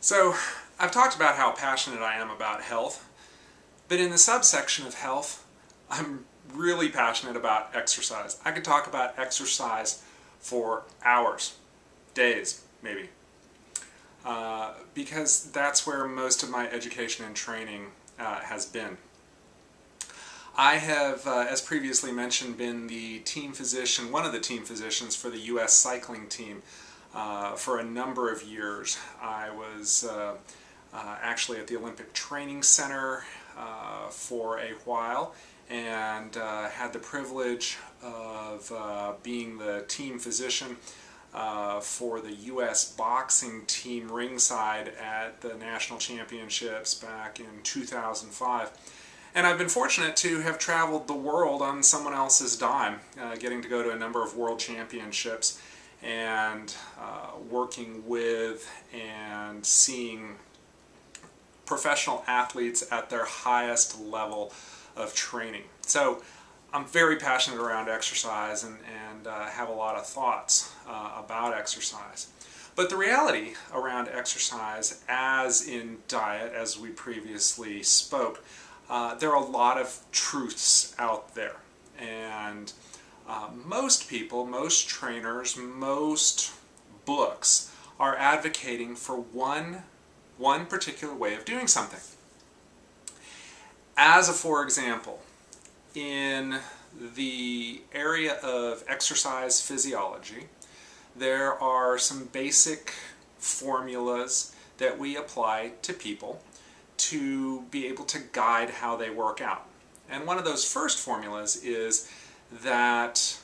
So, I've talked about how passionate I am about health, but in the subsection of health, I'm really passionate about exercise. I could talk about exercise for hours, days, maybe, because that's where most of my education and training has been. I have, as previously mentioned, been the team physician, one of the team physicians for the U.S. cycling team for a number of years. I was actually at the Olympic Training Center for a while and had the privilege of being the team physician for the U.S. boxing team ringside at the national championships back in 2005. And I've been fortunate to have traveled the world on someone else's dime, getting to go to a number of world championships and working with and seeing professional athletes at their highest level of training. So I'm very passionate around exercise and have a lot of thoughts about exercise. But the reality around exercise, as in diet, as we previously spoke, there are a lot of truths out there, and most people, most trainers, most books are advocating for one particular way of doing something. As a for example, in the area of exercise physiology, there are some basic formulas that we apply to people to be able to guide how they work out. And one of those first formulas is that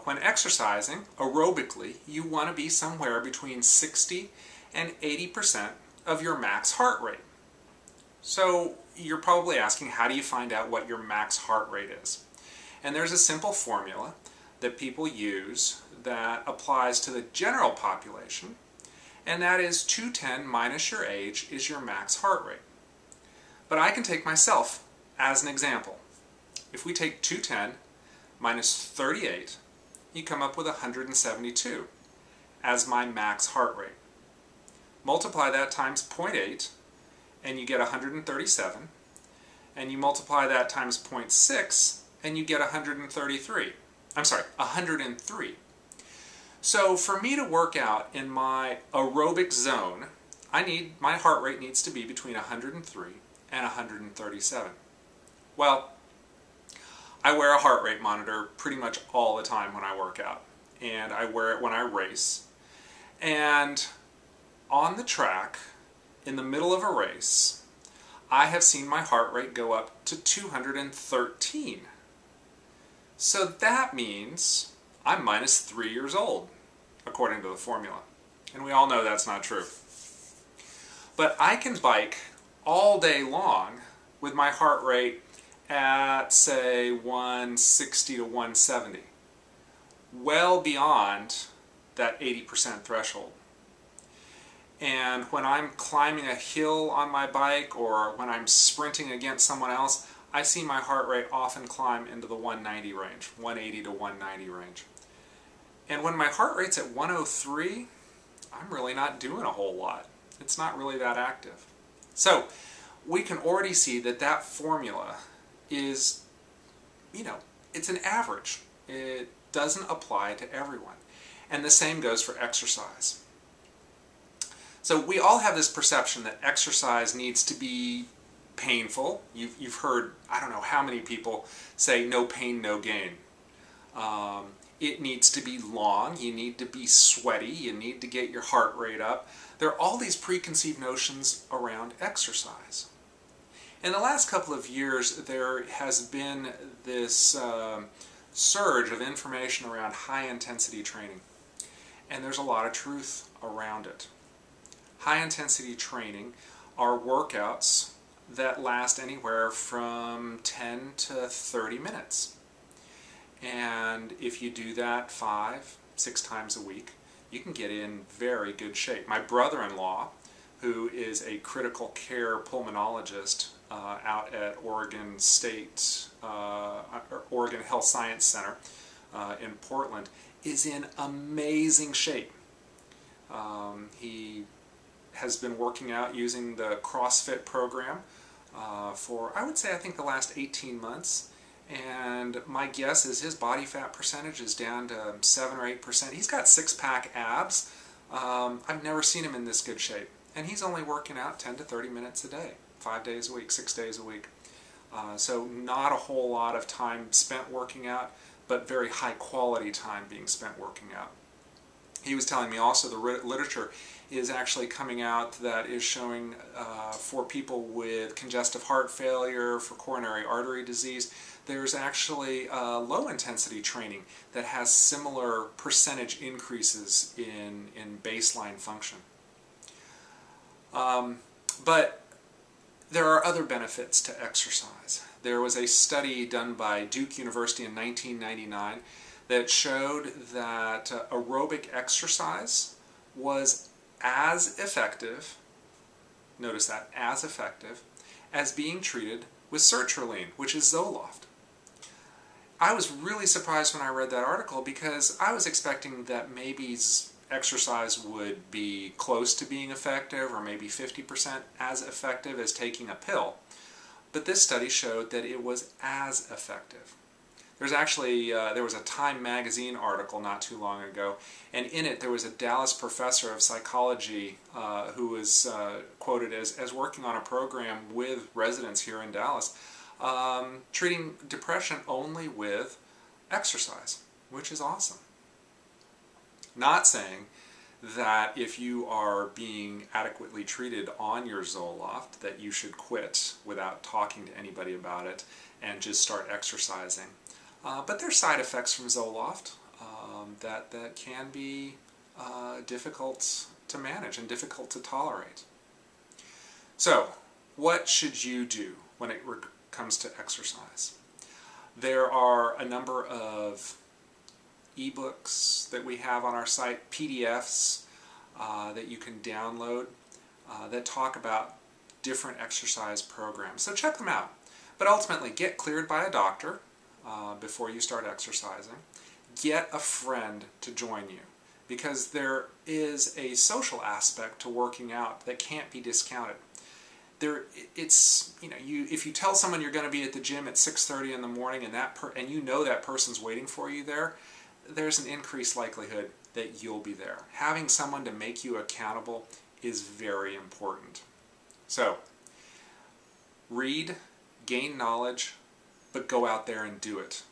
when exercising aerobically, you want to be somewhere between 60 and 80% of your max heart rate. So you're probably asking, how do you find out what your max heart rate is? And there's a simple formula that people use that applies to the general population, and that is 210 minus your age is your max heart rate. But I can take myself as an example. If we take 210 minus 38, you come up with 172 as my max heart rate. Multiply that times 0.8 and you get 137, and you multiply that times 0.6 and you get 133. I'm sorry, 103. So for me to work out in my aerobic zone, my heart rate needs to be between 103 and 137. Well, I wear a heart rate monitor pretty much all the time when I work out, and I wear it when I race. And on the track, in the middle of a race, I have seen my heart rate go up to 213. So that means I'm minus 3 years old, according to the formula. And we all know that's not true. But I can bike all day long with my heart rate at, say, 160 to 170, well beyond that 80% threshold. And when I'm climbing a hill on my bike or when I'm sprinting against someone else, I see my heart rate often climb into the 190 range, 180 to 190 range. And when my heart rate's at 103, I'm really not doing a whole lot. It's not really that active. So we can already see that that formula is, it's an average. It doesn't apply to everyone. And the same goes for exercise. So we all have this perception that exercise needs to be painful. You've heard, I don't know how many people say no pain, no gain. It needs to be long, you need to be sweaty, you need to get your heart rate up. There are all these preconceived notions around exercise. In the last couple of years, there has been this surge of information around high-intensity training, and there's a lot of truth around it. High-intensity training are workouts that last anywhere from 10 to 30 minutes. And if you do that 5-6 times a week, you can get in very good shape. My brother-in-law, who is a critical care pulmonologist out at Oregon Health Science Center in Portland, is in amazing shape. He has been working out using the CrossFit program for, I would say, I think the last 18 months. And my guess is his body fat percentage is down to 7 or 8%. He's got six-pack abs. I've never seen him in this good shape. And he's only working out 10 to 30 minutes a day, 5 days a week, 6 days a week. So not a whole lot of time spent working out, but very high quality time being spent working out. He was telling me also the literature is actually coming out that is showing for people with congestive heart failure, for coronary artery disease, there's actually low intensity training that has similar percentage increases in baseline function. But there are other benefits to exercise. There was a study done by Duke University in 1999 that showed that aerobic exercise was as effective, notice that, as effective, as being treated with sertraline, which is Zoloft. I was really surprised when I read that article because I was expecting that maybe exercise would be close to being effective or maybe 50% as effective as taking a pill. But this study showed that it was as effective. There's actually, there was a Time magazine article not too long ago, and in it there was a Dallas professor of psychology who was quoted as working on a program with residents here in Dallas, treating depression only with exercise, which is awesome. Not saying that if you are being adequately treated on your Zoloft that you should quit without talking to anybody about it and just start exercising. But there are side effects from Zoloft that can be difficult to manage and difficult to tolerate. So, what should you do when it comes to exercise? There are a number of ebooks that we have on our site, PDFs that you can download that talk about different exercise programs. So check them out. But ultimately, get cleared by a doctor before you start exercising. Get a friend to join you, because there is a social aspect to working out that can't be discounted. If you tell someone you're going to be at the gym at 6:30 in the morning and you know that person's waiting for you there, there's an increased likelihood that you'll be there. Having someone to make you accountable is very important. So, read, gain knowledge, but go out there and do it.